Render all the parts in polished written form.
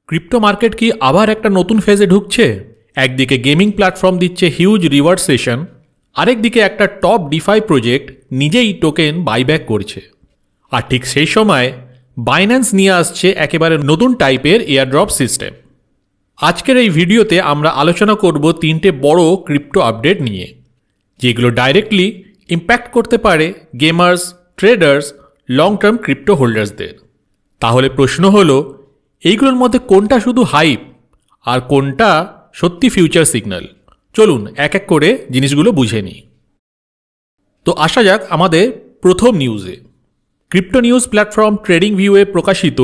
Crypto market কি আবার একটা নতুন ফেজে ঢুকছে? একদিকে গেমিং প্ল্যাটফর্ম দিচ্ছে হিউজ রিওয়ার্ড সেশন, আরেকদিকে একটা টপ ডিফাই প্রজেক্ট নিজেই টোকেন বাইব্যাক করছে। আর ঠিক সেই সময় বাইন্যান্স নিয়ে আসছে একেবারে নতুন টাইপের এয়ারড্রপ সিস্টেম। আজকের এই ভিডিওতে আমরা আলোচনা করব তিনটে বড় ক্রিপ্টো আপডেট নিয়ে, যেগুলো ডাইরেক্টলি ইম্প্যাক্ট করতে পারে gamers, traders, long term crypto হোল্ডার্সদের। তাহলে প্রশ্ন হলো, এইগুলোর মধ্যে কোনটা শুধু হাইপ আর কোনটা সত্যি ফিউচার সিগন্যাল? চলুন এক এক করে জিনিসগুলো বুঝে নিই। তো আসা যাক আমাদের প্রথম নিউজে। ক্রিপ্টো নিউজ প্ল্যাটফর্ম ট্রেডিং ভিউয়ে প্রকাশিত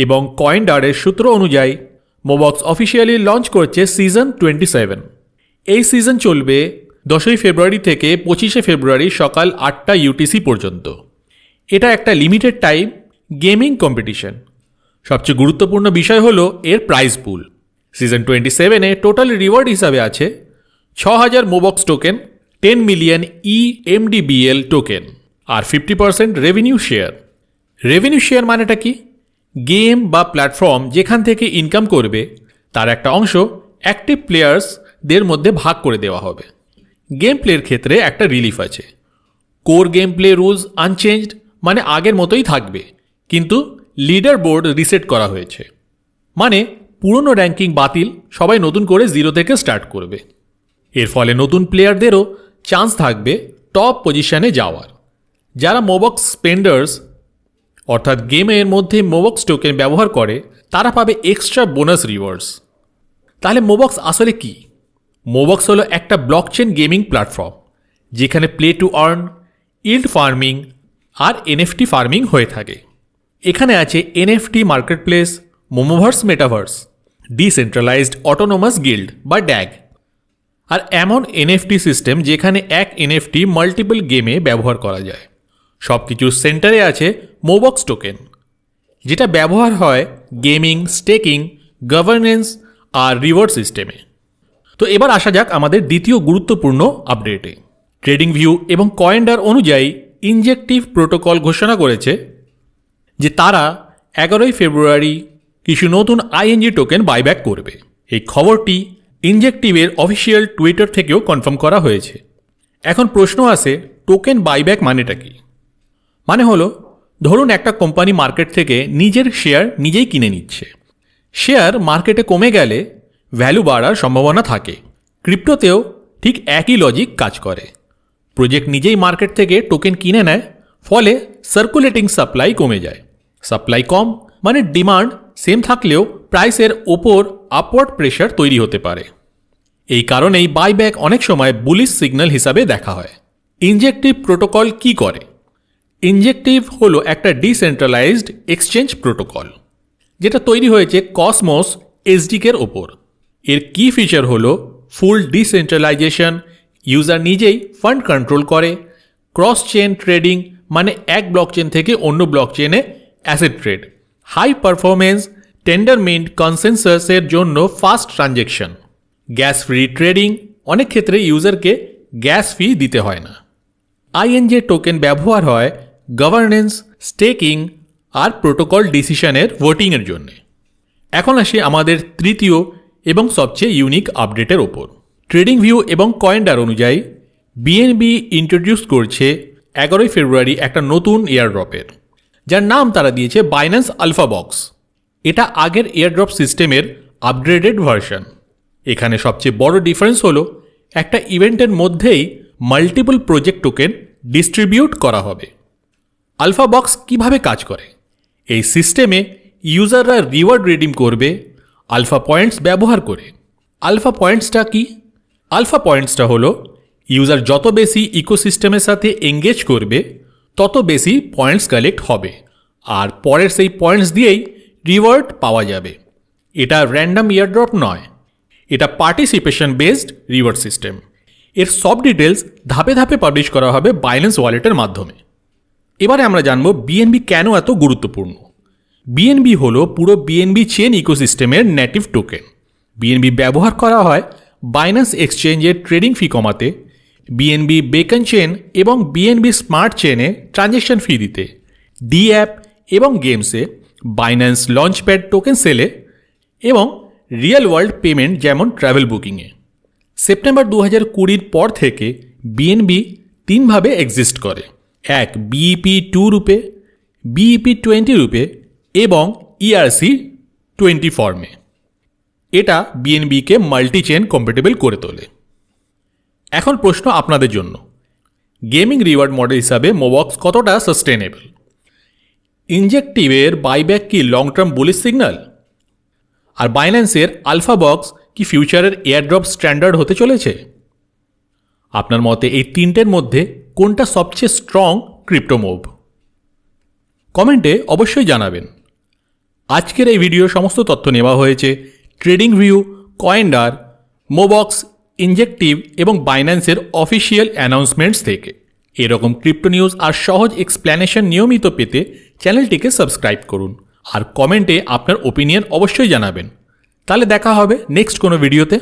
এবং কয়েনডারের সূত্র অনুযায়ী মোবক্স অফিসিয়ালি লঞ্চ করছে সিজন 27। এই সিজন চলবে 10ই ফেব্রুয়ারি থেকে 25শে ফেব্রুয়ারি সকাল 8টা ইউটিসি পর্যন্ত। এটা একটা লিমিটেড টাইম গেমিং কম্পিটিশন। সবচেয়ে গুরুত্বপূর্ণ বিষয় হলো এর প্রাইজ পুল। সিজন 27-এ টোটাল রিওয়ার্ড হিসাবে আছে 6000 মোবক্স টোকেন, 10 মিলিয়ন EMDBL টোকেন আর 50% রেভিনিউ শেয়ার। রেভিনিউ শেয়ার মানেটা কি? গেম বা প্ল্যাটফর্ম যেখান থেকে ইনকাম করবে তার একটা অংশ অ্যাক্টিভ প্লেয়ার্সদের মধ্যে ভাগ করে দেওয়া হবে। গেম প্লের ক্ষেত্রে একটা রিলিফ আছে। Core game play rules unchanged, মানে আগের মতোই থাকবে, কিন্তু লিডার বোর্ড রিসেট করা হয়েছে। মানে পুরনো র্যাঙ্কিং বাতিল, সবাই নতুন করে জিরো থেকে স্টার্ট করবে। এর ফলে নতুন প্লেয়ারদেরও চান্স থাকবে টপ পজিশনে যাওয়ার। যারা মোবক্স স্পেন্ডার্স অর্থাৎ গেমের মধ্যে মোবক্স টোকেন ব্যবহার করে তারা পাবে এক্সট্রা বোনাস রিওয়ার্ডস। তাহলে মোবক্স আসলে কি? মোবক্স হলো একটা ব্লকচেন গেমিং প্ল্যাটফর্ম যেখানে play to earn, yield farming আর NFT ফার্মিং হয়ে থাকে। এখানে আছে NFT marketplace, Momoverse metaverse, decentralized autonomous guild বা ড্যাগ, আর এমন NFT সিস্টেম যেখানে এক NFT মাল্টিপল গেমে ব্যবহার করা যায়। সব কিছুর সেন্টারে আছে মোবক্স টোকেন, যেটা ব্যবহার হয় গেমিং, স্টেকিং, গভর্নেন্স আর রিওয়ার্ড সিস্টেমে। তো এবার আসা যাক আমাদের দ্বিতীয় গুরুত্বপূর্ণ আপডেটে। ট্রেডিং ভিউ এবং কয়েনডার অনুযায়ী ইনজেক্টিভ প্রোটোকল ঘোষণা করেছে যে তারা 11ই ফেব্রুয়ারি কিছু নতুন ING টোকেন বাইব্যাক করবে। এই খবরটি ইনজেক্টিভের অফিসিয়াল টুইটার থেকেও কনফার্ম করা হয়েছে। এখন প্রশ্ন আসে, টোকেন বাইব্যাক মানেটা কি? মানে হলো, ধরুন একটা কোম্পানি মার্কেট থেকে নিজের শেয়ার নিজেই কিনে নিচ্ছে। শেয়ার মার্কেটে কমে গেলে ভ্যালু বাড়ার সম্ভাবনা থাকে। ক্রিপ্টোতেও ঠিক একই লজিক কাজ করে। প্রজেক্ট নিজেই মার্কেট থেকে টোকেন কিনে নেয়, ফলে সার্কুলেটিং সাপ্লাই কমে যায়। সাপ্লাই কম মানে ডিমান্ড সেম থাকলেও প্রাইসের ওপর আপওয়ার্ড প্রেশার তৈরি হতে পারে। এই কারণেই বাইব্যাক অনেক সময় বুলিশ সিগন্যাল হিসাবে দেখা হয়। ইনজেক্টিভ প্রোটোকল কি করে? ইনজেক্টিভ হলো একটা ডিসেন্ট্রালাইজড এক্সচেঞ্জ প্রোটোকল যেটা তৈরি হয়েছে কসমোস SDK-এর ওপর। এর কি ফিচার হলো ফুল ডিসেন্ট্রালাইজেশন, ইউজার নিজেই ফান্ড কন্ট্রোল করে, ক্রস চেন ট্রেডিং মানে এক ব্লকচেন থেকে অন্য ব্লকচেনে অ্যাসেট ট্রেড, হাই পারফরমেন্স টেন্ডারমেন্ট কনসেনসাসের জন্য fast transaction, gas free trading, অনেক ক্ষেত্রে ইউজারকে গ্যাস ফি দিতে হয় না। ING টোকেন ব্যবহার হয় গভর্নেন্স, স্টেকিং আর প্রোটোকল ডিসিশনের ভোটিংয়ের জন্য। এখন আসি আমাদের তৃতীয় এবং সবচেয়ে ইউনিক আপডেটের ওপর। ট্রেডিং ভিউ এবং কয়েনডার অনুযায়ী BNB ইন্ট্রোডিউস করছে 11ই ফেব্রুয়ারি একটা নতুন এয়ারড্রপের, যার নাম তারা দিয়েছে বাইন্যান্স আলফা বক্স। এটা আগের এয়ারড্রপ সিস্টেমের আপগ্রেডেড ভার্সন। এখানে সবচেয়ে বড় ডিফারেন্স হলো একটা ইভেন্টের মধ্যেই মাল্টিপল প্রজেক্ট টোকেন ডিস্ট্রিবিউট করা হবে। আলফা বক্স কিভাবে কাজ করে? এই সিস্টেমে ইউজাররা রিওয়ার্ড রিডিম করবে আলফা পয়েন্টস ব্যবহার করে। আলফা পয়েন্টসটা কি? আলফা পয়েন্টসটা হলো ইউজার যত বেশি ইকোসিস্টেমের সাথে এঙ্গেজ করবে তত বেশি পয়েন্টস কালেক্ট হবে, আর পরের সেই পয়েন্টস দিয়েই রিওয়ার্ড পাওয়া যাবে। এটা র্যান্ডম এয়ারড্রপ নয়, এটা পার্টিসিপেশন বেসড রিওয়ার্ড সিস্টেম। এর সব ডিটেলস ধাপে ধাপে পাবলিশ করা হবে বাইন্যান্স ওয়ালেটের মাধ্যমে। এবারে আমরা জানব BNB কেন এত গুরুত্বপূর্ণ। BNB হলো পুরো BNB চেন ইকোসিস্টেমের নেটিভ টোকেন। BNB ব্যবহার করা হয় বাইন্যান্স এক্সচেঞ্জের ট্রেডিং ফি কমাতে, BNB বেকন চেন এবং BNB স্মার্ট চেনে ট্রানজ্যাকশন ফি দিতে, ডি অ্যাপ এবং গেমসে বাইন্যান্স লঞ্চপ্যাড টোকেন সেলে এবং রিয়েল ওয়ার্ল্ড পেমেন্ট যেমন ট্রাভেল বুকিংয়ে। সেপ্টেম্বর 2020 পর থেকে বিএনবি তিনভাবে এক্সিস্ট করে, এক BEP2 রূপে, BEP20 রূপে এবং ERC20 ফর্মে। এটা বিএনবিকে মাল্টি চেন কম্প্যাটেবল করে তোলে। এখন প্রশ্ন আপনাদের জন্য, গেমিং রিওয়ার্ড মডেল হিসাবে মোবক্স কতটা সাস্টেনেবল? ইনজেক্টিভের বাইব্যাক কি লং টার্ম বুলিশ সিগন্যাল? আর বাইন্যান্সের আলফা বক্স কি ফিউচারের এয়ারড্রপ স্ট্যান্ডার্ড হতে চলেছে? আপনার মতে এই তিনটের মধ্যে কোনটা সবচেয়ে স্ট্রং ক্রিপ্টো মুভ? কমেন্টে অবশ্যই জানাবেন। আজকের এই ভিডিও সমস্ত তথ্য নেওয়া হয়েছে ট্রেডিং ভিউ, কয়েনডার, মোবক্স, ইনজেক্টিভ এবং বাইন্যান্সের অফিসিয়াল অ্যানাউন্সমেন্টস থেকে। এরকম ক্রিপ্টো নিউজ আর সহজ এক্সপ্লেনেশন নিয়মিত পেতে চ্যানেলটিকে সাবস্ক্রাইব করুন আর কমেন্টে আপনার ওপিনিয়ন অবশ্যই জানাবেন। তাহলে দেখা হবে নেক্সট কোনো ভিডিওতে।